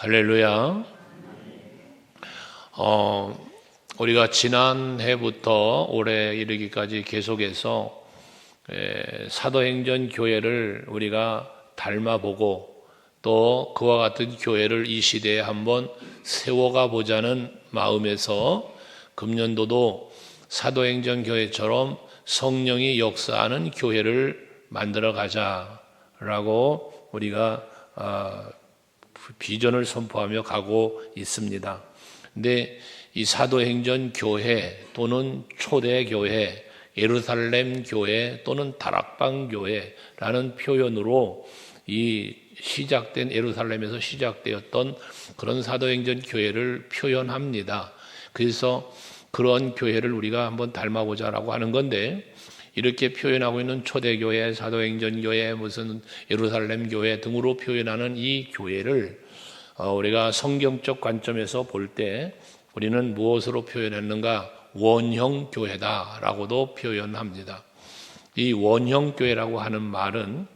할렐루야. 우리가 지난해부터 올해 이르기까지 계속해서 사도행전 교회를 우리가 닮아보고 또 그와 같은 교회를 이 시대에 한번 세워가 보자는 마음에서 금년도도 사도행전 교회처럼 성령이 역사하는 교회를 만들어 가자라고 우리가 비전을 선포하며 가고 있습니다. 근데 이 사도행전 교회 또는 초대교회, 예루살렘 교회 또는 다락방 교회라는 표현으로 이 시작된 예루살렘에서 시작되었던 그런 사도행전 교회를 표현합니다. 그래서 그런 교회를 우리가 한번 닮아보자라고 하는 건데, 이렇게 표현하고 있는 초대교회, 사도행전 교회, 무슨 예루살렘 교회 등으로 표현하는 이 교회를 우리가 성경적 관점에서 볼 때 우리는 무엇으로 표현했는가? 원형 교회다라고도 표현합니다. 이 원형 교회라고 하는 말은,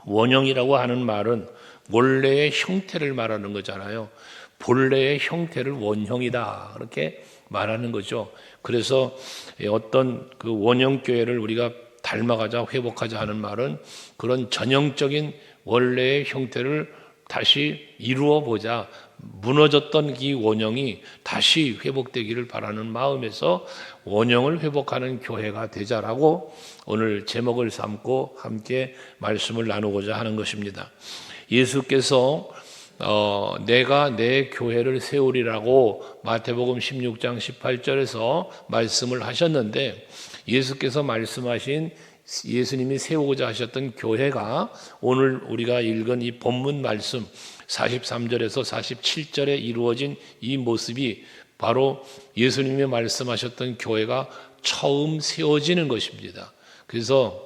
원형이라고 하는 말은 원래의 형태를 말하는 거잖아요. 본래의 형태를 원형이다 그렇게 말하는 거죠. 그래서 어떤 그 원형 교회를 우리가 닮아가자, 회복하자 하는 말은 그런 전형적인 원래의 형태를 다시 이루어 보자, 무너졌던 이 원형이 다시 회복되기를 바라는 마음에서 원형을 회복하는 교회가 되자라고 오늘 제목을 삼고 함께 말씀을 나누고자 하는 것입니다. 예수께서 내가 내 교회를 세우리라고 마태복음 16장 18절에서 말씀을 하셨는데, 예수께서 말씀하신 예수님이 세우고자 하셨던 교회가 오늘 우리가 읽은 이 본문 말씀 43절에서 47절에 이루어진 이 모습이 바로 예수님이 말씀하셨던 교회가 처음 세워지는 것입니다. 그래서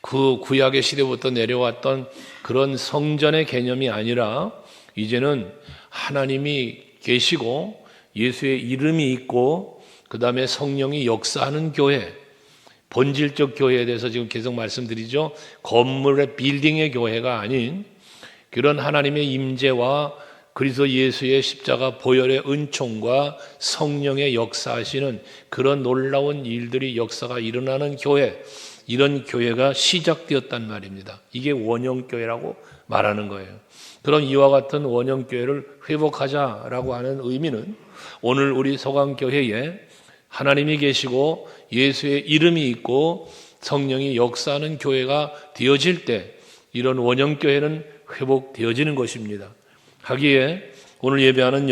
그 구약의 시대부터 내려왔던 그런 성전의 개념이 아니라 이제는 하나님이 계시고 예수의 이름이 있고 그 다음에 성령이 역사하는 교회, 본질적 교회에 대해서 지금 계속 말씀드리죠. 건물의 빌딩의 교회가 아닌 그런 하나님의 임재와 그리스도 예수의 십자가 보혈의 은총과 성령의 역사하시는 그런 놀라운 일들이 역사가 일어나는 교회, 이런 교회가 시작되었단 말입니다. 이게 원형교회라고 말하는 거예요. 그럼 이와 같은 원형교회를 회복하자라고 하는 의미는 오늘 우리 서강교회에 하나님이 계시고 예수의 이름이 있고 성령이 역사하는 교회가 되어질 때 이런 원형교회는 회복되어지는 것입니다. 하기에 오늘 예배하는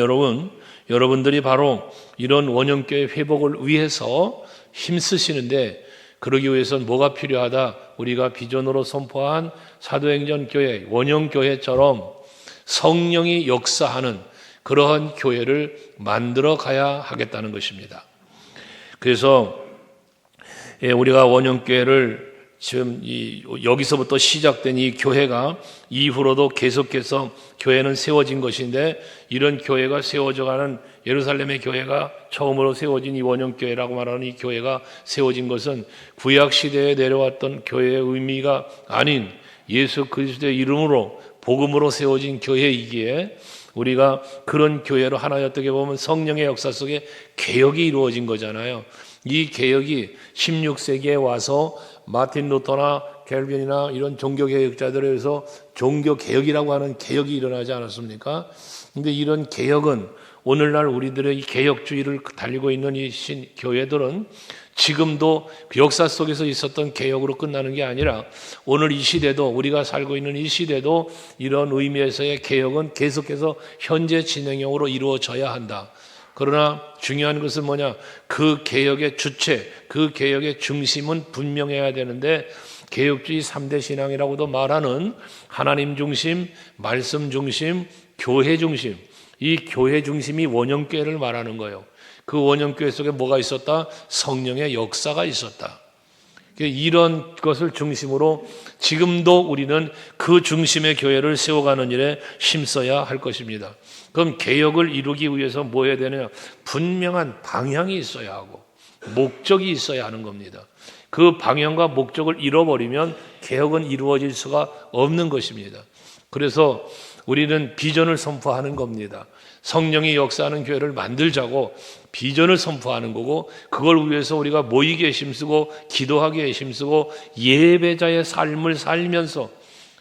여러분들이 바로 이런 원형교회 회복을 위해서 힘쓰시는데, 그러기 위해서는 뭐가 필요하다? 우리가 비전으로 선포한 사도행전 교회, 원형교회처럼 성령이 역사하는 그러한 교회를 만들어 가야 하겠다는 것입니다. 그래서 우리가 원형교회를 지금 여기서부터 시작된 이 교회가 이후로도 계속해서 교회는 세워진 것인데, 이런 교회가 세워져가는 예루살렘의 교회가 처음으로 세워진 이 원형교회라고 말하는 이 교회가 세워진 것은 구약시대에 내려왔던 교회의 의미가 아닌 예수 그리스도의 이름으로 복음으로 세워진 교회이기에 우리가 그런 교회로 하나의 어떻게 보면 성령의 역사 속에 개혁이 이루어진 거잖아요. 이 개혁이 16세기에 와서 마틴 루터나 켈빈이나 이런 종교개혁자들에 의해서 종교개혁이라고 하는 개혁이 일어나지 않았습니까? 근데 이런 개혁은 오늘날 우리들의 이 개혁주의를 달리고 있는 이 교회들은 지금도 그 역사 속에서 있었던 개혁으로 끝나는 게 아니라 오늘 이 시대도, 우리가 살고 있는 이 시대도 이런 의미에서의 개혁은 계속해서 현재 진행형으로 이루어져야 한다. 그러나 중요한 것은 뭐냐? 그 개혁의 주체, 그 개혁의 중심은 분명해야 되는데, 개혁주의 3대 신앙이라고도 말하는 하나님 중심, 말씀 중심, 교회 중심, 이 교회 중심이 원형교회를 말하는 거예요. 그 원형교회 속에 뭐가 있었다? 성령의 역사가 있었다. 이런 것을 중심으로 지금도 우리는 그 중심의 교회를 세워가는 일에 힘써야 할 것입니다. 그럼 개혁을 이루기 위해서 뭐 해야 되느냐? 분명한 방향이 있어야 하고 목적이 있어야 하는 겁니다. 그 방향과 목적을 잃어버리면 개혁은 이루어질 수가 없는 것입니다. 그래서 우리는 비전을 선포하는 겁니다. 성령이 역사하는 교회를 만들자고 비전을 선포하는 거고, 그걸 위해서 우리가 모이기에 힘쓰고 기도하기에 힘쓰고 예배자의 삶을 살면서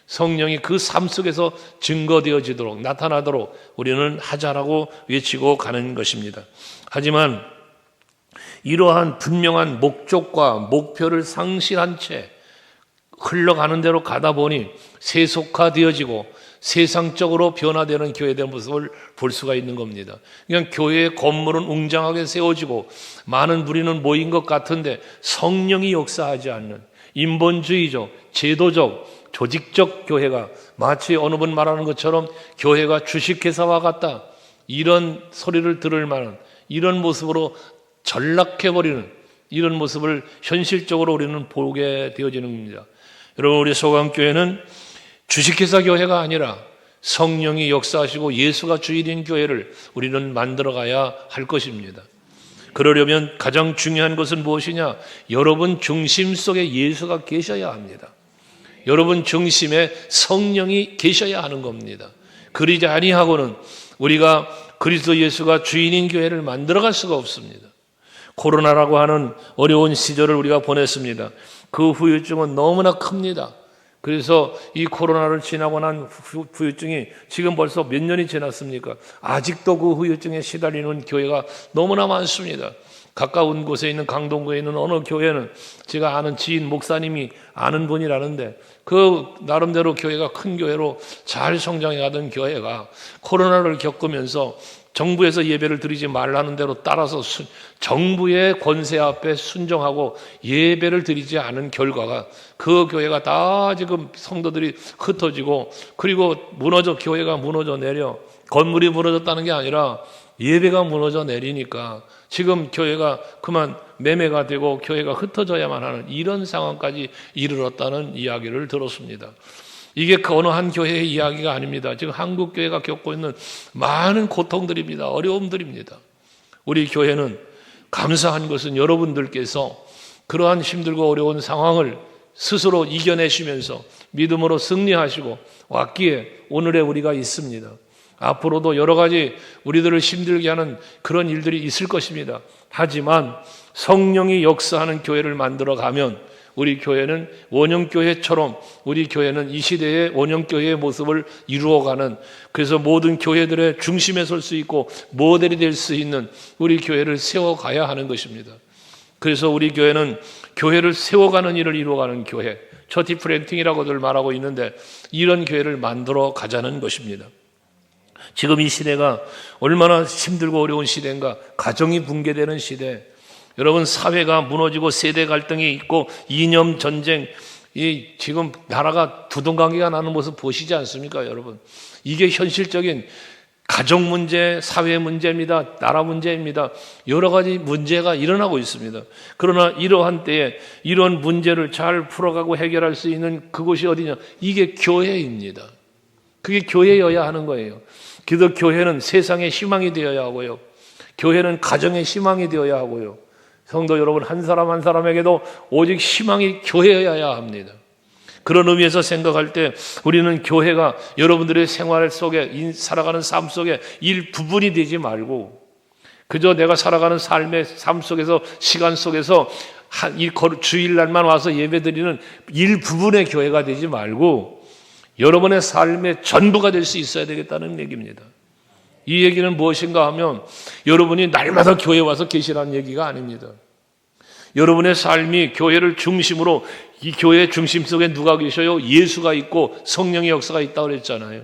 성령이 그 삶 속에서 증거되어지도록, 나타나도록 우리는 하자라고 외치고 가는 것입니다. 하지만 이러한 분명한 목적과 목표를 상실한 채 흘러가는 대로 가다 보니 세속화되어지고 세상적으로 변화되는 교회의 모습을 볼 수가 있는 겁니다. 그냥 교회의 건물은 웅장하게 세워지고 많은 무리는 모인 것 같은데 성령이 역사하지 않는 인본주의적, 제도적, 조직적 교회가, 마치 어느 분 말하는 것처럼 교회가 주식회사와 같다, 이런 소리를 들을 만한 이런 모습으로 전락해버리는 이런 모습을 현실적으로 우리는 보게 되어지는 겁니다. 여러분, 우리 소강교회는 주식회사 교회가 아니라 성령이 역사하시고 예수가 주인인 교회를 우리는 만들어가야 할 것입니다. 그러려면 가장 중요한 것은 무엇이냐? 여러분 중심 속에 예수가 계셔야 합니다. 여러분 중심에 성령이 계셔야 하는 겁니다. 그러지 아니하고는 우리가 그리스도 예수가 주인인 교회를 만들어갈 수가 없습니다. 코로나라고 하는 어려운 시절을 우리가 보냈습니다. 그 후유증은 너무나 큽니다. 그래서 이 코로나를 지나고 난 후유증이 지금 벌써 몇 년이 지났습니까? 아직도 그 후유증에 시달리는 교회가 너무나 많습니다. 가까운 곳에 있는 강동구에 있는 어느 교회는 제가 아는 지인 목사님이 아는 분이라는데, 그 나름대로 교회가 큰 교회로 잘 성장해 가던 교회가 코로나를 겪으면서 정부에서 예배를 드리지 말라는 대로 따라서 정부의 권세 앞에 순종하고 예배를 드리지 않은 결과가 그 교회가 다 지금 성도들이 흩어지고, 그리고 교회가 무너져 내려, 건물이 무너졌다는 게 아니라 예배가 무너져 내리니까 지금 교회가 그만 매매가 되고 교회가 흩어져야만 하는 이런 상황까지 이르렀다는 이야기를 들었습니다. 이게 그 어느 한 교회의 이야기가 아닙니다. 지금 한국 교회가 겪고 있는 많은 고통들입니다. 어려움들입니다. 우리 교회는 감사한 것은 여러분들께서 그러한 힘들고 어려운 상황을 스스로 이겨내시면서 믿음으로 승리하시고 왔기에 오늘의 우리가 있습니다. 앞으로도 여러 가지 우리들을 힘들게 하는 그런 일들이 있을 것입니다. 하지만 성령이 역사하는 교회를 만들어가면 우리 교회는 원형교회처럼, 우리 교회는 이 시대의 원형교회의 모습을 이루어가는, 그래서 모든 교회들의 중심에 설 수 있고 모델이 될 수 있는 우리 교회를 세워가야 하는 것입니다. 그래서 우리 교회는 교회를 세워가는 일을 이루어가는 교회, 처치 플랜팅이라고들 말하고 있는데, 이런 교회를 만들어 가자는 것입니다. 지금 이 시대가 얼마나 힘들고 어려운 시대인가. 가정이 붕괴되는 시대, 여러분 사회가 무너지고 세대 갈등이 있고 이념 전쟁, 지금 나라가 두동강이가 나는 모습 보시지 않습니까? 여러분, 이게 현실적인 가정 문제, 사회 문제입니다. 나라 문제입니다. 여러 가지 문제가 일어나고 있습니다. 그러나 이러한 때에 이런 문제를 잘 풀어가고 해결할 수 있는 그곳이 어디냐? 이게 교회입니다. 그게 교회여야 하는 거예요. 그래서 교회는 세상의 희망이 되어야 하고요, 교회는 가정의 희망이 되어야 하고요, 성도 여러분 한 사람 한 사람에게도 오직 희망이 교회여야 합니다. 그런 의미에서 생각할 때 우리는 교회가 여러분들의 생활 속에, 살아가는 삶 속에 일부분이 되지 말고, 그저 내가 살아가는 삶의 삶 속에서, 시간 속에서 주일날만 와서 예배드리는 일부분의 교회가 되지 말고 여러분의 삶의 전부가 될 수 있어야 되겠다는 얘기입니다. 이 얘기는 무엇인가 하면 여러분이 날마다 교회에 와서 계시라는 얘기가 아닙니다. 여러분의 삶이 교회를 중심으로, 이 교회의 중심 속에 누가 계셔요? 예수가 있고 성령의 역사가 있다고 그랬잖아요.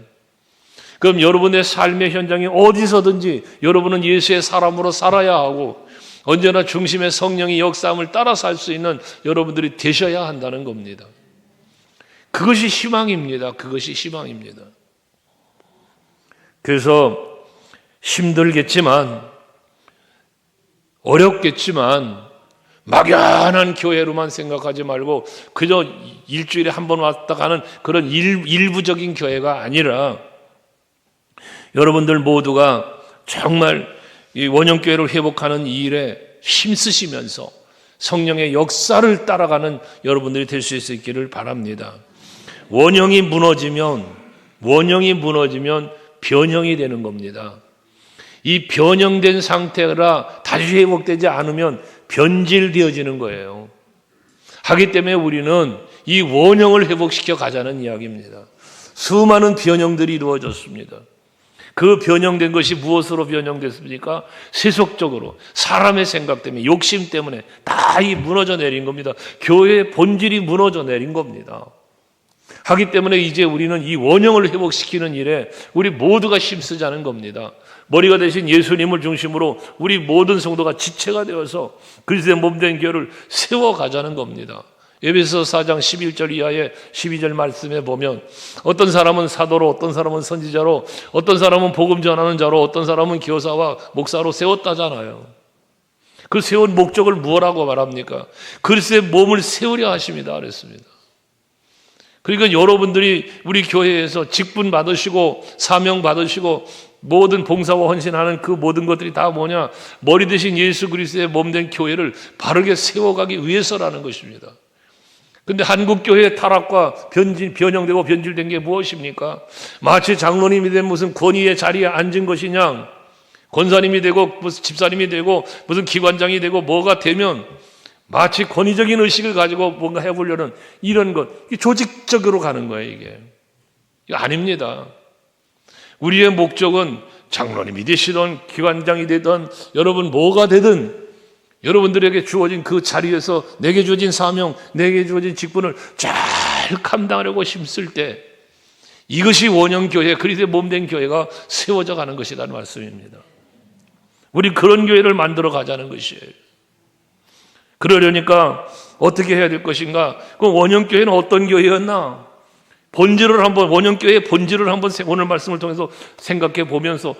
그럼 여러분의 삶의 현장이 어디서든지 여러분은 예수의 사람으로 살아야 하고 언제나 중심의 성령의 역사함을 따라 살 수 있는 여러분들이 되셔야 한다는 겁니다. 그것이 희망입니다. 그것이 희망입니다. 그래서 힘들겠지만, 어렵겠지만 막연한 교회로만 생각하지 말고 그저 일주일에 한 번 왔다 가는 그런 일부적인 교회가 아니라 여러분들 모두가 정말 이 원형교회를 회복하는 이 일에 힘쓰시면서 성령의 역사를 따라가는 여러분들이 될 수 있기를 바랍니다. 원형이 무너지면 원형이 무너지면 변형이 되는 겁니다. 이 변형된 상태라 다시 회복되지 않으면 변질되어지는 거예요. 하기 때문에 우리는 이 원형을 회복시켜 가자는 이야기입니다. 수많은 변형들이 이루어졌습니다. 그 변형된 것이 무엇으로 변형됐습니까? 세속적으로 사람의 생각 때문에, 욕심 때문에 다 이 무너져 내린 겁니다. 교회의 본질이 무너져 내린 겁니다. 하기 때문에 이제 우리는 이 원형을 회복시키는 일에 우리 모두가 힘쓰자는 겁니다. 머리가 되신 예수님을 중심으로 우리 모든 성도가 지체가 되어서 그리스도의 몸된 교회를 세워가자는 겁니다. 에베소서 4장 11절 이하의 12절 말씀에 보면 어떤 사람은 사도로, 어떤 사람은 선지자로, 어떤 사람은 복음 전하는 자로, 어떤 사람은 교사와 목사로 세웠다잖아요. 그 세운 목적을 무엇라고 말합니까? 그리스도의 몸을 세우려 하십니다 그랬습니다. 그러니까 여러분들이 우리 교회에서 직분 받으시고 사명 받으시고 모든 봉사와 헌신하는 그 모든 것들이 다 뭐냐? 머리 대신 예수 그리스도의 몸된 교회를 바르게 세워가기 위해서라는 것입니다. 근데 한국 교회의 타락과 변형되고 변질된 게 무엇입니까? 마치 장로님이 된 무슨 권위의 자리에 앉은 것이냐, 권사님이 되고 무슨 집사님이 되고 무슨 기관장이 되고 뭐가 되면 마치 권위적인 의식을 가지고 뭔가 해보려는 이런 것, 조직적으로 가는 거예요. 이게 아닙니다. 우리의 목적은 장로님이 되시던 기관장이 되던 여러분 뭐가 되든 여러분들에게 주어진 그 자리에서 내게 주어진 사명, 내게 주어진 직분을 잘 감당하려고 힘쓸 때 이것이 원형교회, 그리스도의 몸된 교회가 세워져 가는 것이라는 말씀입니다. 우리 그런 교회를 만들어 가자는 것이에요. 그러려니까 어떻게 해야 될 것인가? 그 원형교회는 어떤 교회였나? 원형교회의 본질을 한번 오늘 말씀을 통해서 생각해 보면서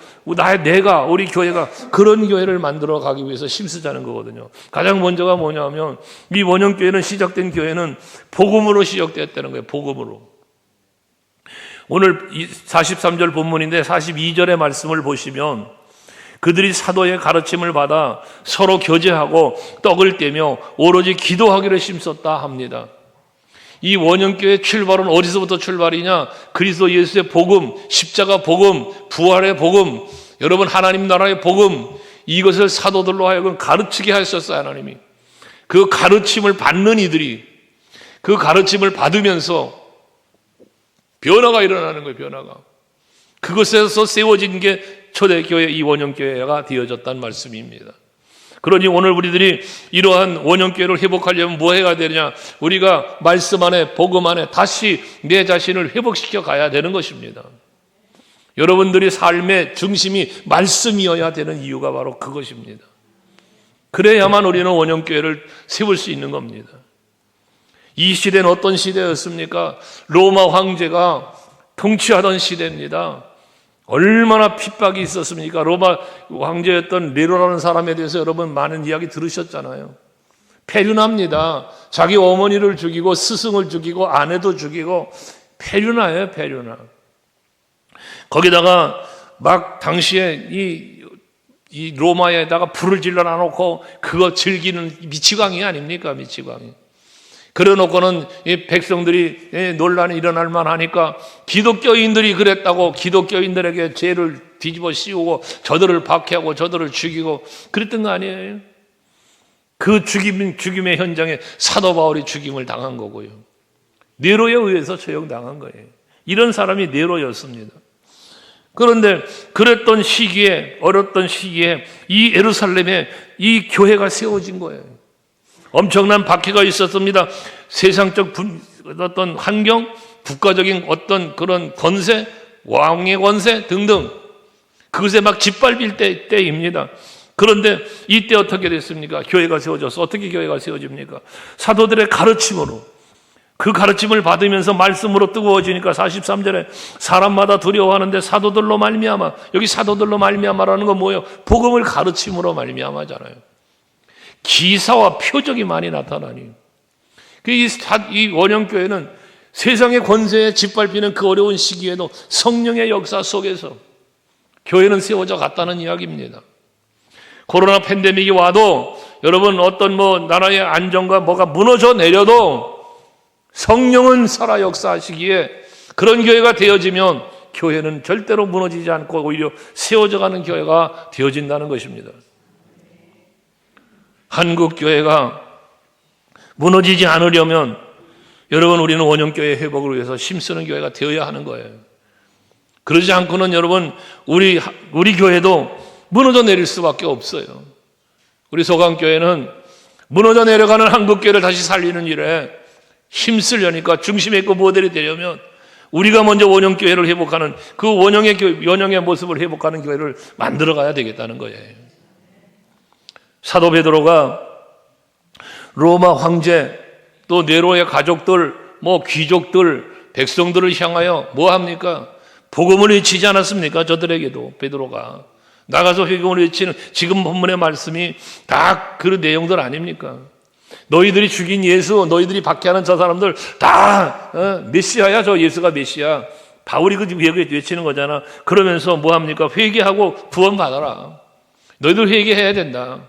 내가, 우리 교회가 그런 교회를 만들어 가기 위해서 힘쓰자는 거거든요. 가장 먼저가 뭐냐면 이 원형교회는 시작된 교회는 복음으로 시작되었다는 거예요. 복음으로. 오늘 43절 본문인데 42절의 말씀을 보시면 그들이 사도의 가르침을 받아 서로 교제하고 떡을 떼며 오로지 기도하기를 힘썼다 합니다. 이 원형교회의 출발은 어디서부터 출발이냐? 그리스도 예수의 복음, 십자가 복음, 부활의 복음, 여러분 하나님 나라의 복음, 이것을 사도들로 하여금 가르치게 하셨어요. 하나님이. 그 가르침을 받는 이들이 그 가르침을 받으면서 변화가 일어나는 거예요. 변화가. 그것에서 세워진 게 초대교회 이 원형교회가 되어졌다는 말씀입니다. 그러니 오늘 우리들이 이러한 원형교회를 회복하려면 뭐 해야 되느냐? 우리가 말씀 안에, 복음 안에 다시 내 자신을 회복시켜 가야 되는 것입니다. 여러분들이 삶의 중심이 말씀이어야 되는 이유가 바로 그것입니다. 그래야만 우리는 원형교회를 세울 수 있는 겁니다. 이 시대는 어떤 시대였습니까? 로마 황제가 통치하던 시대입니다. 얼마나 핍박이 있었습니까? 로마 황제였던 네로라는 사람에 대해서 여러분 많은 이야기 들으셨잖아요. 페류나입니다. 자기 어머니를 죽이고 스승을 죽이고 아내도 죽이고 페류나예요. 페류나. 거기다가 막 당시에 이 로마에다가 불을 질러놔 놓고 그거 즐기는 미치광이 아닙니까? 미치광이. 그래놓고는 이 백성들이 논란이 일어날 만하니까 기독교인들이 그랬다고 기독교인들에게 죄를 뒤집어 씌우고 저들을 박해하고 저들을 죽이고 그랬던 거 아니에요? 그 죽임의 현장에 사도 바울이 죽임을 당한 거고요. 네로에 의해서 처형당한 거예요. 이런 사람이 네로였습니다. 그런데 그랬던 시기에, 어렸던 시기에 이 예루살렘에 이 교회가 세워진 거예요. 엄청난 박해가 있었습니다. 세상적 어떤 환경, 국가적인 어떤 그런 권세, 왕의 권세 등등 그것에 막 짓밟힐 때입니다. 그런데 이때 어떻게 됐습니까? 교회가 세워져서 어떻게 교회가 세워집니까? 사도들의 가르침으로 그 가르침을 받으면서 말씀으로 뜨거워지니까 43절에 사람마다 두려워하는데 사도들로 말미암아, 여기 사도들로 말미암아라는 건 뭐예요? 복음을 가르침으로 말미암아잖아요. 기사와 표적이 많이 나타나니 이 원형교회는 세상의 권세에 짓밟히는 그 어려운 시기에도 성령의 역사 속에서 교회는 세워져 갔다는 이야기입니다. 코로나 팬데믹이 와도 여러분 어떤 나라의 안정과 뭐가 무너져 내려도 성령은 살아 역사하시기에 그런 교회가 되어지면 교회는 절대로 무너지지 않고 오히려 세워져가는 교회가 되어진다는 것입니다. 한국 교회가 무너지지 않으려면 여러분, 우리는 원형교회 회복을 위해서 힘쓰는 교회가 되어야 하는 거예요. 그러지 않고는 여러분, 우리 교회도 무너져 내릴 수밖에 없어요. 우리 소강교회는 무너져 내려가는 한국교회를 다시 살리는 일에 힘쓰려니까, 중심에 있고 모델이 되려면 우리가 먼저 원형교회를 회복하는, 그 원형의 모습을 회복하는 교회를 만들어가야 되겠다는 거예요. 사도 베드로가 로마 황제, 또 네로의 가족들, 귀족들, 백성들을 향하여 뭐 합니까? 복음을 외치지 않았습니까? 저들에게도 베드로가 나가서 복음을 외치는, 지금 본문의 말씀이 다 그 내용들 아닙니까? 너희들이 죽인 예수, 너희들이 박해하는 저 사람들 다 메시아야. 저 예수가 메시아. 바울이 그 외치는 거잖아. 그러면서 뭐 합니까? 회개하고 구원받아라. 너희들 회개해야 된다.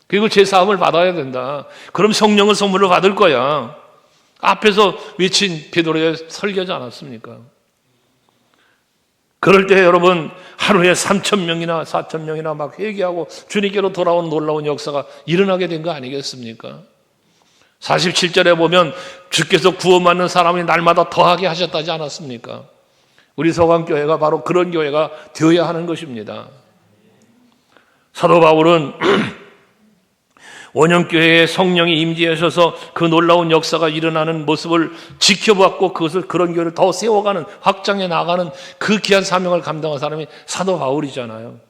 그리고 제사함을 받아야 된다. 그럼 성령을 선물로 받을 거야. 앞에서 외친 베드로의 설교지 않았습니까? 그럴 때 여러분, 하루에 3,000명이나 4,000명이나 막 회개하고 주님께로 돌아온 놀라운 역사가 일어나게 된 거 아니겠습니까? 47절에 보면 주께서 구원받는 사람이 날마다 더하게 하셨다지 않았습니까? 우리 서강교회가 바로 그런 교회가 되어야 하는 것입니다. 사도 바울은 원형교회에 성령이 임재하셔서 그 놀라운 역사가 일어나는 모습을 지켜봤고, 그런 교회를 더 세워가는, 확장해 나가는 그 귀한 사명을 감당한 사람이 사도 바울이잖아요.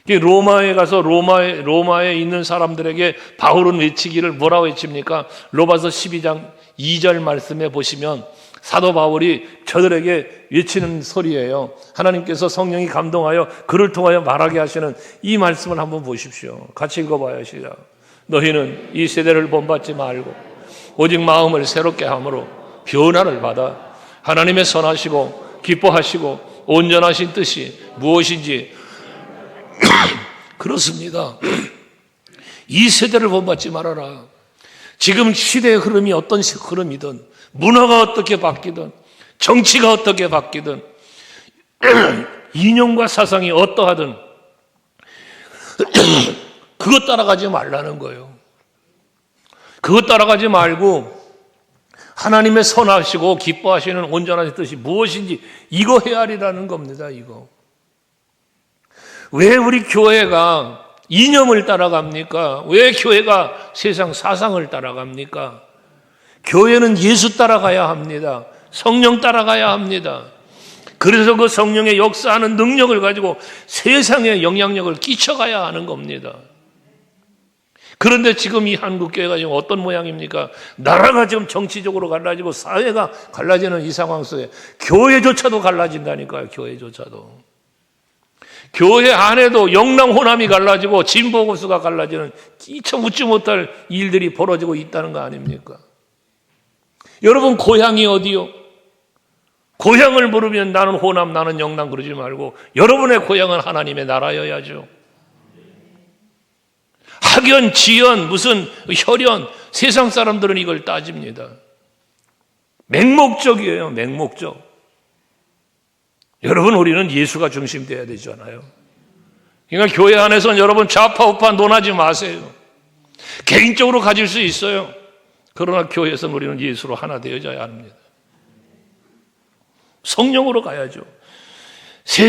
로마에 가서 로마에 있는 사람들에게 바울은 외치기를 뭐라고 외칩니까? 로마서 12장 2절 말씀에 보시면 사도 바울이 저들에게 외치는 소리예요. 하나님께서 성령이 감동하여 그를 통하여 말하게 하시는 이 말씀을 한번 보십시오. 같이 읽어봐요. 시작. 너희는 이 세대를 본받지 말고 오직 마음을 새롭게 함으로 변화를 받아 하나님의 선하시고 기뻐하시고 온전하신 뜻이 무엇인지 그렇습니다. 이 세대를 본받지 말아라. 지금 시대의 흐름이 어떤 흐름이든, 문화가 어떻게 바뀌든, 정치가 어떻게 바뀌든, 이념과 사상이 어떠하든 그것 따라가지 말라는 거예요. 그것 따라가지 말고 하나님의 선하시고 기뻐하시는 온전한 뜻이 무엇인지 이거 헤아리라는 겁니다. 이거. 왜 우리 교회가 이념을 따라갑니까? 왜 교회가 세상 사상을 따라갑니까? 교회는 예수 따라가야 합니다. 성령 따라가야 합니다. 그래서 그 성령의 역사하는 능력을 가지고 세상에 영향력을 끼쳐가야 하는 겁니다. 그런데 지금 이 한국교회가 지금 어떤 모양입니까? 나라가 지금 정치적으로 갈라지고 사회가 갈라지는 이 상황 속에 교회조차도 갈라진다니까요. 교회조차도. 교회 안에도 영랑호남이 갈라지고 진보보수가 갈라지는 끼쳐 묻지 못할 일들이 벌어지고 있다는 거 아닙니까? 여러분, 고향이 어디요? 고향을 물으면 나는 호남, 나는 영남 그러지 말고 여러분의 고향은 하나님의 나라여야죠. 학연, 지연, 무슨 혈연, 세상 사람들은 이걸 따집니다. 맹목적이에요. 맹목적. 여러분, 우리는 예수가 중심되어야 되잖아요. 그러니까 교회 안에서는 여러분 좌파 우파 논하지 마세요. 개인적으로 가질 수 있어요. 그러나 교회에서는 우리는 예수로 하나 되어져야 합니다. 성령으로 가야죠.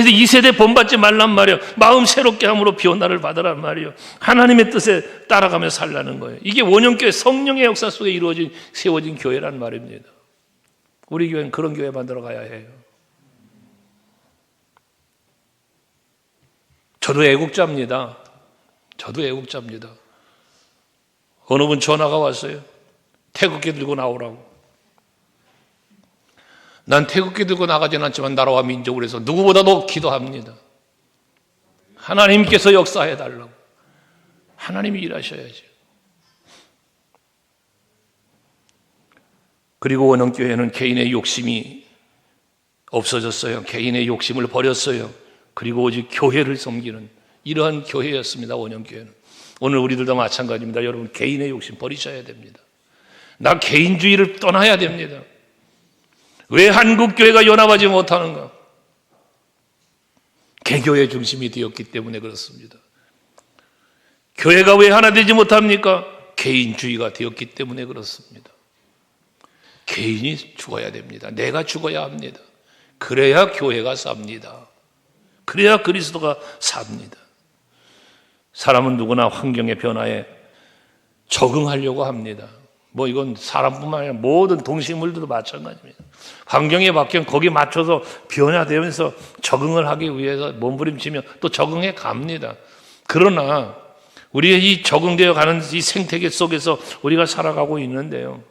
이 세대 본받지 말란 말이에요. 마음 새롭게 함으로 변화를 받으란 말이에요. 하나님의 뜻에 따라가며 살라는 거예요. 이게 원형교회 성령의 역사 속에 세워진 교회란 말입니다. 우리 교회는 그런 교회 만들어 가야 해요. 저도 애국자입니다. 어느 분 전화가 왔어요. 태극기 들고 나오라고. 난 태극기 들고 나가지는 않지만 나라와 민족을 위해서 누구보다도 기도합니다. 하나님께서 역사해달라고. 하나님이 일하셔야죠. 그리고 원형교회는 개인의 욕심이 없어졌어요. 개인의 욕심을 버렸어요. 그리고 오직 교회를 섬기는 이러한 교회였습니다. 원형교회는. 오늘 우리들도 마찬가지입니다. 여러분, 개인의 욕심 버리셔야 됩니다. 나 개인주의를 떠나야 됩니다. 왜 한국교회가 연합하지 못하는가? 개교의 중심이 되었기 때문에 그렇습니다. 교회가 왜 하나 되지 못합니까? 개인주의가 되었기 때문에 그렇습니다. 개인이 죽어야 됩니다. 내가 죽어야 합니다. 그래야 교회가 삽니다. 그래야 그리스도가 삽니다. 사람은 누구나 환경의 변화에 적응하려고 합니다. 뭐 이건 사람뿐만 아니라 모든 동식물들도 마찬가지입니다. 환경이 바뀌면 거기에 맞춰서 변화되면서 적응을 하기 위해서 몸부림치며 또 적응해 갑니다. 그러나 우리의 이 적응되어 가는 이 생태계 속에서 우리가 살아가고 있는데요.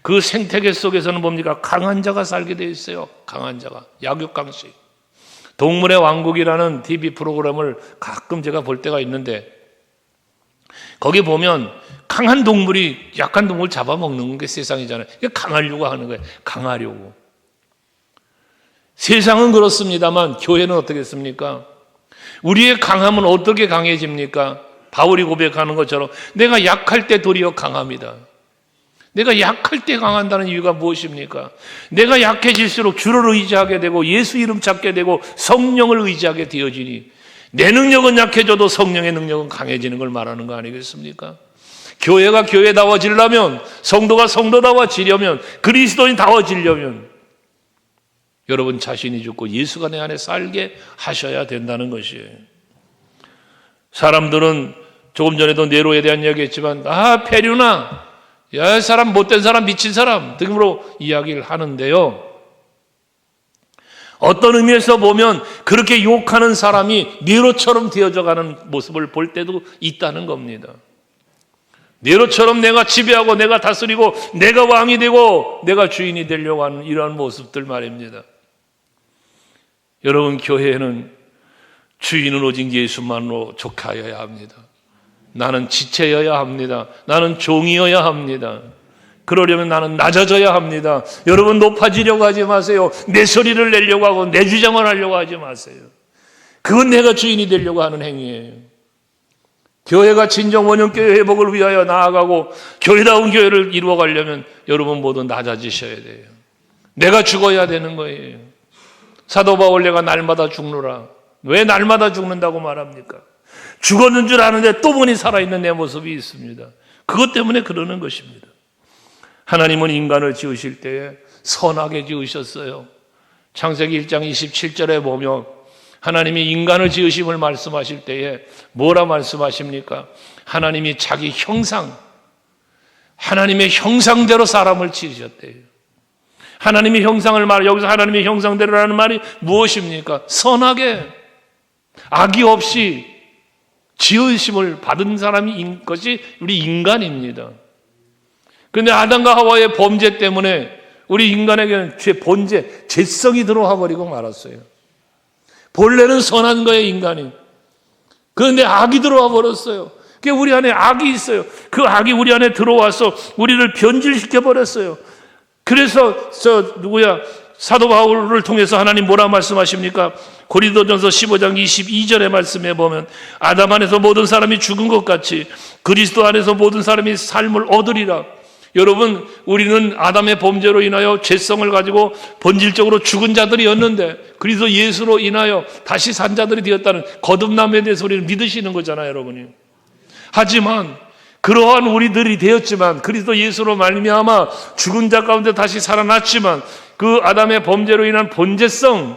그 생태계 속에서는 뭡니까? 강한 자가 살게 되어 있어요. 강한 자가. 약육강식. 동물의 왕국이라는 TV 프로그램을 가끔 제가 볼 때가 있는데 거기 보면 강한 동물이 약한 동물을 잡아먹는 게 세상이잖아요. 이게 강하려고 하는 거예요. 강하려고. 세상은 그렇습니다만 교회는 어떻겠습니까? 우리의 강함은 어떻게 강해집니까? 바울이 고백하는 것처럼 내가 약할 때 도리어 강합니다. 내가 약할 때 강한다는 이유가 무엇입니까? 내가 약해질수록 주를 의지하게 되고 예수 이름 찾게 되고 성령을 의지하게 되어지니 내 능력은 약해져도 성령의 능력은 강해지는 걸 말하는 거 아니겠습니까? 교회가 교회다워지려면, 성도가 성도다워지려면, 그리스도인다워지려면 여러분 자신이 죽고 예수가 내 안에 살게 하셔야 된다는 것이에요. 사람들은 조금 전에도 네로에 대한 이야기했지만 페류나 야 사람 못된 사람 미친 사람 등으로 이야기를 하는데요. 어떤 의미에서 보면 그렇게 욕하는 사람이 네로처럼 되어져가는 모습을 볼 때도 있다는 겁니다. 네로처럼 내가 지배하고 내가 다스리고 내가 왕이 되고 내가 주인이 되려고 하는 이러한 모습들 말입니다. 여러분 교회에는 주인은 오직 예수만으로 족하여야 합니다. 나는 지체여야 합니다. 나는 종이어야 합니다. 그러려면 나는 낮아져야 합니다. 여러분 높아지려고 하지 마세요. 내 소리를 내려고 하고 내 주장을 하려고 하지 마세요. 그건 내가 주인이 되려고 하는 행위예요. 교회가 진정 원형교회 회복을 위하여 나아가고 교회다운 교회를 이루어가려면 여러분 모두 낮아지셔야 돼요. 내가 죽어야 되는 거예요. 사도 바울 내가 날마다 죽노라. 왜 날마다 죽는다고 말합니까? 죽었는 줄 아는데 또 보니 살아있는 내 모습이 있습니다. 그것 때문에 그러는 것입니다. 하나님은 인간을 지으실 때에 선하게 지으셨어요. 창세기 1장 27절에 보면 하나님이 인간을 지으심을 말씀하실 때에 뭐라 말씀하십니까? 하나님이 자기 형상, 하나님의 형상대로 사람을 지으셨대요. 하나님의 형상을 여기서 하나님의 형상대로라는 말이 무엇입니까? 선하게, 악이 없이 지으심을 받은 사람이 것이 우리 인간입니다. 그런데 아담과 하와의 범죄 때문에 우리 인간에게는 본제, 죄성이 들어와 버리고 말았어요. 본래는 선한 거예요, 인간이. 그런데 악이 들어와 버렸어요. 그러니까 우리 안에 악이 있어요. 그 악이 우리 안에 들어와서 우리를 변질시켜 버렸어요. 그래서 사도 바울을 통해서 하나님 뭐라 말씀하십니까? 고린도전서 15장 22절의 말씀에 보면 아담 안에서 모든 사람이 죽은 것 같이 그리스도 안에서 모든 사람이 삶을 얻으리라. 여러분, 우리는 아담의 범죄로 인하여 죄성을 가지고 본질적으로 죽은 자들이었는데 그리스도 예수로 인하여 다시 산 자들이 되었다는 거듭남에 대해서 우리는 믿으시는 거잖아요, 여러분이. 하지만 그러한 우리들이 되었지만 그리스도 예수로 말미암아 죽은 자 가운데 다시 살아났지만 그 아담의 범죄로 인한 본죄성,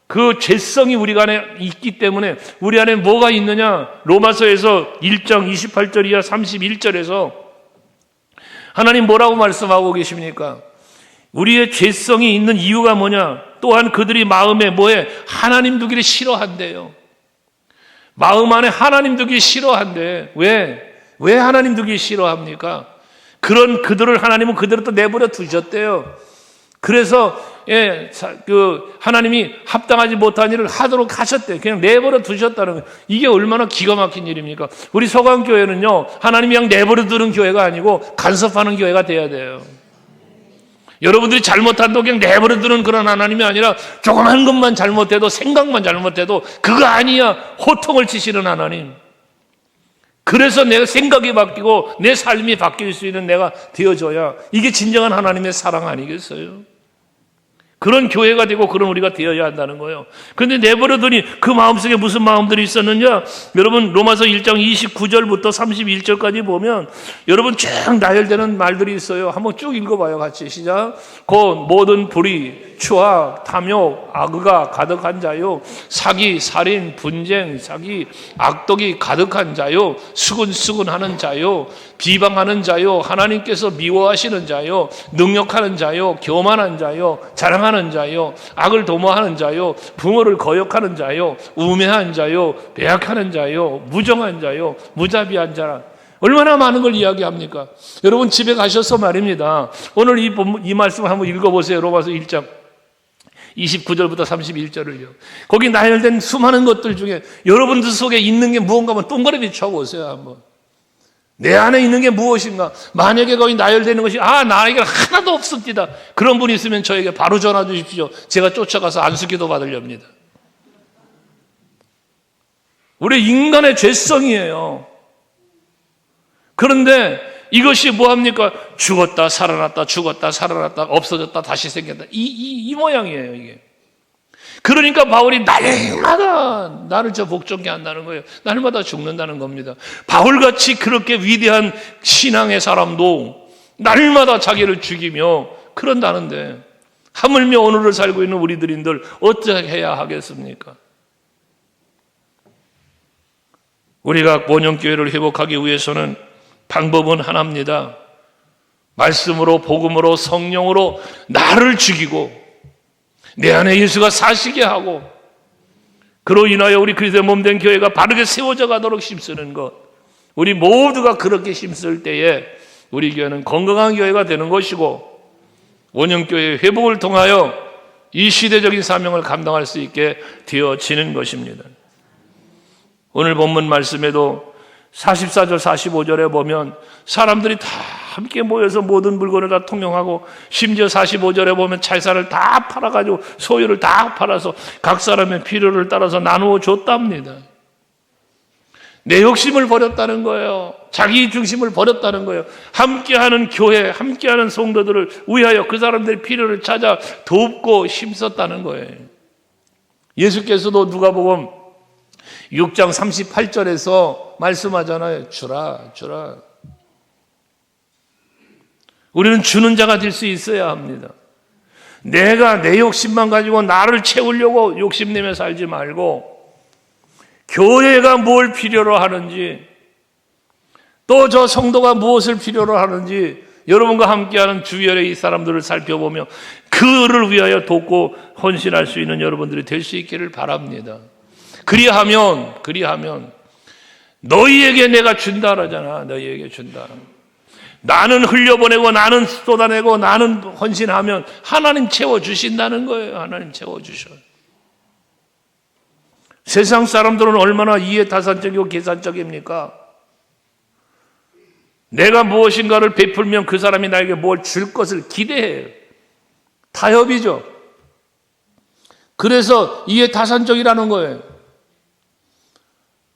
그 죄성이 우리 안에 있기 때문에 우리 안에 뭐가 있느냐? 로마서에서 1장 28절 이하 31절에서 하나님 뭐라고 말씀하고 계십니까? 우리의 죄성이 있는 이유가 뭐냐? 또한 그들이 마음에 뭐해? 하나님 두기를 싫어한대요. 마음 안에 하나님 두기 싫어한대. 왜 하나님 두기 싫어합니까? 그런 그들을 하나님은 그대로 또 내버려 두셨대요. 그래서 하나님이 합당하지 못한 일을 하도록 하셨대요. 그냥 내버려 두셨다는 거예요. 이게 얼마나 기가 막힌 일입니까? 우리 서강교회는요, 하나님이 그냥 내버려 두는 교회가 아니고 간섭하는 교회가 돼야 돼요. 여러분들이 잘못한다고 그냥 내버려 두는 그런 하나님이 아니라 조그만 것만 잘못해도, 생각만 잘못해도 그거 아니야. 호통을 치시는 하나님. 그래서 내 생각이 바뀌고 내 삶이 바뀔 수 있는 내가 되어줘야 이게 진정한 하나님의 사랑 아니겠어요? 그런 교회가 되고 그런 우리가 되어야 한다는 거예요. 그런데 내버려두니 그 마음속에 무슨 마음들이 있었느냐? 여러분 로마서 1장 29절부터 31절까지 보면 여러분 쭉 나열되는 말들이 있어요. 한번 쭉 읽어봐요. 같이 시작. 곧 모든 불의, 추악, 탐욕, 악의가 가득한 자요, 사기, 살인, 분쟁, 사기, 악독이 가득한 자요, 수근수근하는 자요, 비방하는 자요, 하나님께서 미워하시는 자요, 능욕하는 자요, 교만한 자요, 자랑하는 자요, 악을 도모하는 자요, 부모를 거역하는 자요, 우매한 자요, 배약하는 자요, 무정한 자요, 무자비한 자라. 얼마나 많은 걸 이야기합니까? 여러분 집에 가셔서 말입니다. 오늘 이 말씀을 한번 읽어보세요. 로마서 1장 29절부터 31절을요. 거기 나열된 수많은 것들 중에 여러분들 속에 있는 게 무언가 하면 동그라미 쳐보세요. 한번. 내 안에 있는 게 무엇인가? 만약에 거기 나열되는 것이 나에게 하나도 없습니다. 그런 분이 있으면 저에게 바로 전화 주십시오. 제가 쫓아가서 안수기도 받으렵니다. 우리 인간의 죄성이에요. 그런데 이것이 뭐합니까? 죽었다 살아났다 죽었다 살아났다 없어졌다 다시 생겼다 이 모양이에요 이게. 그러니까 바울이 날마다 나를 복종케 한다는 거예요. 날마다 죽는다는 겁니다. 바울같이 그렇게 위대한 신앙의 사람도 날마다 자기를 죽이며 그런다는데 하물며 오늘을 살고 있는 우리들인들 어떻게 해야 하겠습니까? 우리가 원형교회를 회복하기 위해서는 방법은 하나입니다. 말씀으로 복음으로 성령으로 나를 죽이고 내 안에 예수가 사시게 하고 그로 인하여 우리 그리스도의 몸된 교회가 바르게 세워져 가도록 힘쓰는 것. 우리 모두가 그렇게 힘쓸 때에 우리 교회는 건강한 교회가 되는 것이고 원형교회의 회복을 통하여 이 시대적인 사명을 감당할 수 있게 되어지는 것입니다. 오늘 본문 말씀에도 44절 45절에 보면 사람들이 다 함께 모여서 모든 물건을 다 통용하고 심지어 45절에 보면財산을 다 팔아가지고 소유를 다 팔아서 각 사람의 필요를 따라서 나누어 줬답니다. 내 욕심을 버렸다는 거예요. 자기 중심을 버렸다는 거예요. 함께하는 교회, 함께하는 성도들을 위하여 그 사람들의 필요를 찾아 돕고 힘썼다는 거예요. 예수께서도 누가복음 6장 38절에서 말씀하잖아요. 주라. 우리는 주는 자가 될 수 있어야 합니다. 내가 내 욕심만 가지고 나를 채우려고 욕심내며 살지 말고 교회가 뭘 필요로 하는지 또 저 성도가 무엇을 필요로 하는지 여러분과 함께하는 주위의 이 사람들을 살펴보며 그를 위하여 돕고 헌신할 수 있는 여러분들이 될 수 있기를 바랍니다. 그리하면 너희에게 내가 준다 그러잖아. 너희에게 준다. 나는 흘려보내고 나는 쏟아내고 나는 헌신하면 하나님 채워주신다는 거예요. 하나님 채워주셔요. 세상 사람들은 얼마나 이해타산적이고 계산적입니까? 내가 무엇인가를 베풀면 그 사람이 나에게 뭘 줄 것을 기대해요. 타협이죠. 그래서 이해타산적이라는 거예요.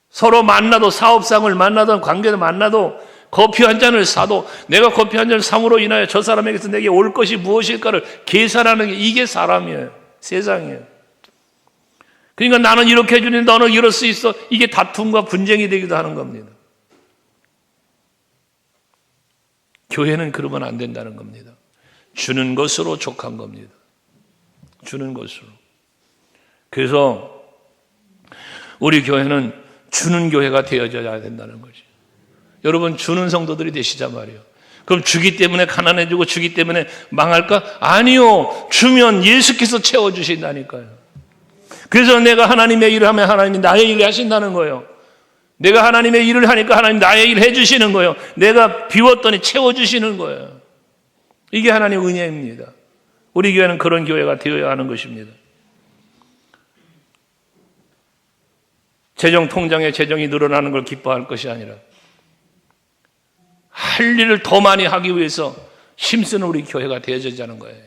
서로 만나도 사업상을 만나든 관계를 만나도 커피 한 잔을 사도 내가 커피 한 잔을 삼으로 인하여 저 사람에게서 내게 올 것이 무엇일까를 계산하는 게 이게 사람이에요. 세상이에요. 그러니까 나는 이렇게 해주니 너는 이럴 수 있어. 이게 다툼과 분쟁이 되기도 하는 겁니다. 교회는 그러면 안 된다는 겁니다. 주는 것으로 족한 겁니다. 주는 것으로. 그래서 우리 교회는 주는 교회가 되어져야 된다는 거죠. 여러분 주는 성도들이 되시자 말이에요. 그럼 주기 때문에 가난해지고 주기 때문에 망할까? 아니요. 주면 예수께서 채워주신다니까요. 그래서 내가 하나님의 일을 하면 하나님이 나의 일을 하신다는 거예요. 내가 하나님의 일을 하니까 하나님 나의 일을 해주시는 거예요. 내가 비웠더니 채워주시는 거예요. 이게 하나님의 은혜입니다. 우리 교회는 그런 교회가 되어야 하는 것입니다. 재정 통장에 재정이 늘어나는 걸 기뻐할 것이 아니라 할 일을 더 많이 하기 위해서 힘쓰는 우리 교회가 되어지자는 거예요.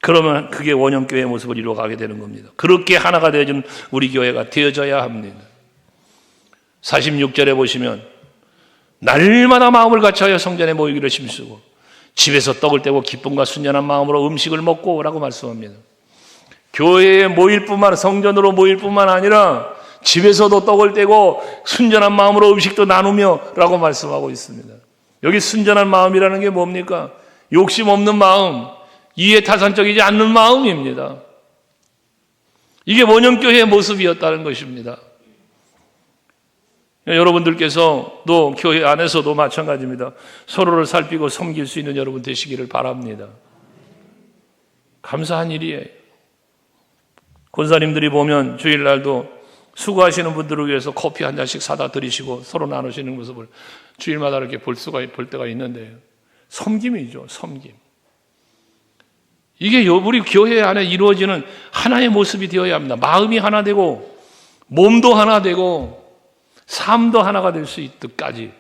그러면 그게 원형교회의 모습을 이루어가게 되는 겁니다. 그렇게 하나가 되어진 우리 교회가 되어져야 합니다. 46절에 보시면 날마다 마음을 같이하여 성전에 모이기를 힘쓰고 집에서 떡을 떼고 기쁨과 순전한 마음으로 음식을 먹고 라고 말씀합니다. 교회에 모일 뿐만, 성전으로 모일 뿐만 아니라 집에서도 떡을 떼고 순전한 마음으로 음식도 나누며 라고 말씀하고 있습니다. 여기 순전한 마음이라는 게 뭡니까? 욕심 없는 마음, 이해타산적이지 않는 마음입니다. 이게 원형교회의 모습이었다는 것입니다. 여러분들께서도 교회 안에서도 마찬가지입니다. 서로를 살피고 섬길 수 있는 여러분 되시기를 바랍니다. 감사한 일이에요. 권사님들이 보면 주일날도 수고하시는 분들을 위해서 커피 한 잔씩 사다 드리시고 서로 나누시는 모습을 주일마다 이렇게 볼 때가 있는데요. 섬김이죠, 섬김. 이게 우리 교회 안에 이루어지는 하나의 모습이 되어야 합니다. 마음이 하나 되고 몸도 하나 되고 삶도 하나가 될 수 있기까지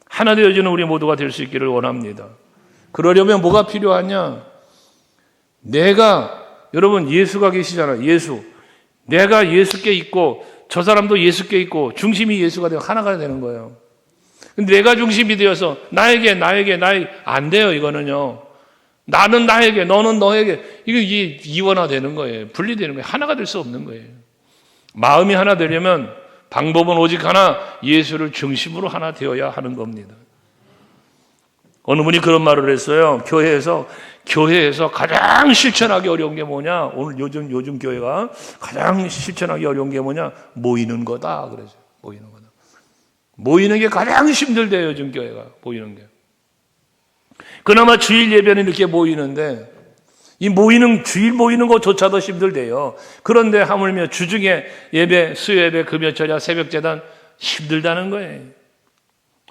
하나 되어지는 우리 모두가 될 수 있기를 원합니다. 그러려면 뭐가 필요하냐? 여러분 예수가 계시잖아요. 예수. 내가 예수께 있고 저 사람도 예수께 있고 중심이 예수가 되고 하나가 되는 거예요. 근데 내가 중심이 되어서 나에게 안 돼요. 이거는요. 나는 나에게, 너는 너에게, 이게 이원화되는 거예요. 분리되는 거예요. 하나가 될 수 없는 거예요. 마음이 하나 되려면 방법은 오직 하나, 예수를 중심으로 하나 되어야 하는 겁니다. 어느 분이 그런 말을 했어요. 교회에서 가장 실천하기 어려운 게 뭐냐? 오늘 요즘 교회가 가장 실천하기 어려운 게 뭐냐? 모이는 거다. 그러죠. 모이는 거다. 모이는 게 가장 힘들대요. 요즘 교회가 모이는 게. 그나마 주일 예배는 이렇게 모이는데 주일 모이는 것조차도 힘들대요. 그런데 하물며 주중에 예배, 수요예배, 금요철야, 새벽재단 힘들다는 거예요.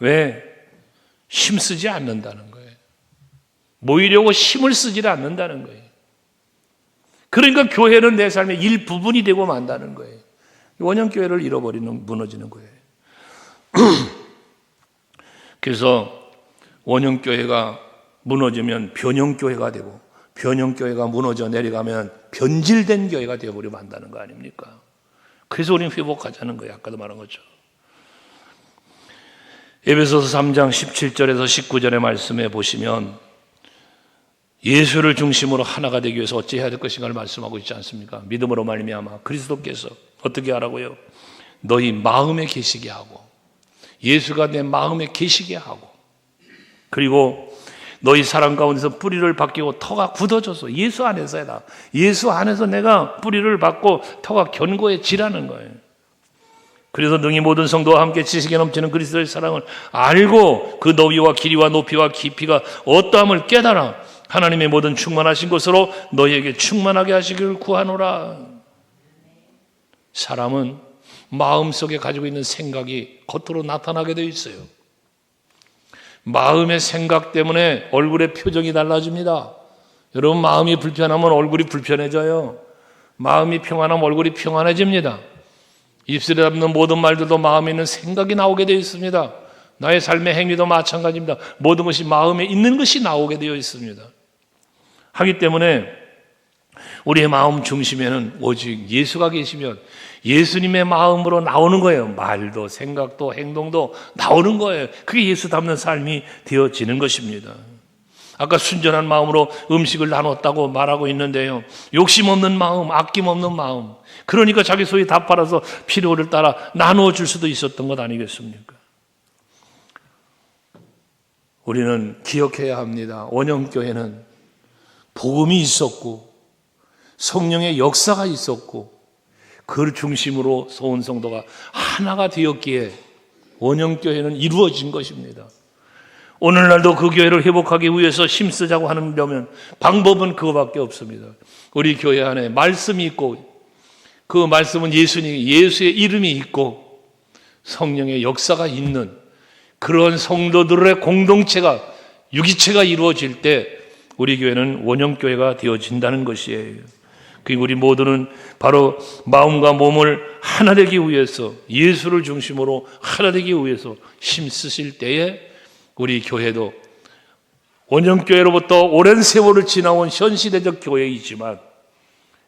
왜? 힘쓰지 않는다는 거예요. 모이려고 힘을 쓰지 않는다는 거예요. 그러니까 교회는 내 삶의 일부분이 되고 만다는 거예요. 원형교회를 무너지는 거예요. 그래서 원형교회가 무너지면 변형교회가 되고 변형교회가 무너져 내려가면 변질된 교회가 되어버리면 한다는 거 아닙니까? 그래서 우리는 회복하자는 거예요. 아까도 말한 거죠. 에베소서 3장 17절에서 19절의 말씀에 보시면 예수를 중심으로 하나가 되기 위해서 어찌 해야 될 것인가를 말씀하고 있지 않습니까? 믿음으로 말미암아 그리스도께서 어떻게 하라고요? 너희 마음에 계시게 하고 예수가 내 마음에 계시게 하고 그리고 너희 사랑 가운데서 뿌리를 박히고 터가 굳어져서 예수 안에서다. 예수 안에서 내가 뿌리를 박고 터가 견고해지라는 거예요. 그래서 능히 모든 성도와 함께 지식에 넘치는 그리스도의 사랑을 알고 그 너위와 길이와 높이와 깊이가 어떠함을 깨달아 하나님의 모든 충만하신 것으로 너희에게 충만하게 하시기를 구하노라. 사람은 마음속에 가지고 있는 생각이 겉으로 나타나게 되어 있어요. 마음의 생각 때문에 얼굴의 표정이 달라집니다. 여러분 마음이 불편하면 얼굴이 불편해져요. 마음이 평안하면 얼굴이 평안해집니다. 입술에 담는 모든 말들도 마음에 있는 생각이 나오게 되어 있습니다. 나의 삶의 행위도 마찬가지입니다. 모든 것이 마음에 있는 것이 나오게 되어 있습니다. 하기 때문에 우리의 마음 중심에는 오직 예수가 계시면 예수님의 마음으로 나오는 거예요. 말도 생각도 행동도 나오는 거예요. 그게 예수 닮는 삶이 되어지는 것입니다. 아까 순전한 마음으로 음식을 나눴다고 말하고 있는데요. 욕심 없는 마음, 아낌 없는 마음. 그러니까 자기 소유 다 팔아서 필요를 따라 나누어 줄 수도 있었던 것 아니겠습니까? 우리는 기억해야 합니다. 원형교회는 복음이 있었고 성령의 역사가 있었고 그를 중심으로 온 성도가 하나가 되었기에 원형교회는 이루어진 것입니다. 오늘날도 그 교회를 회복하기 위해서 힘쓰자고 하려면 방법은 그거밖에 없습니다. 우리 교회 안에 말씀이 있고 그 말씀은 예수의 이름이 있고 성령의 역사가 있는 그런 성도들의 공동체가 유기체가 이루어질 때 우리 교회는 원형교회가 되어진다는 것이에요. 그리고 우리 모두는 바로 마음과 몸을 하나 되기 위해서 예수를 중심으로 하나 되기 위해서 힘쓰실 때에 우리 교회도 원형교회로부터 오랜 세월을 지나온 현시대적 교회이지만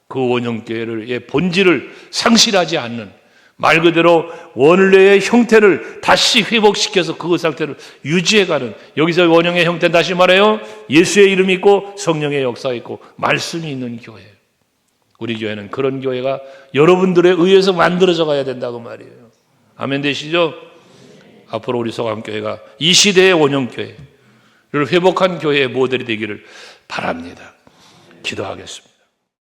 그 원형교회의 본질을 상실하지 않는 말 그대로 원래의 형태를 다시 회복시켜서 그 상태를 유지해가는, 여기서 원형의 형태는 다시 말해요, 예수의 이름이 있고 성령의 역사가 있고 말씀이 있는 교회예요. 우리 교회는 그런 교회가 여러분들에 의해서 만들어져 가야 된다고 말이에요. 아멘 되시죠? 앞으로 우리 소감교회가 이 시대의 원형교회를 회복한 교회의 모델이 되기를 바랍니다. 기도하겠습니다.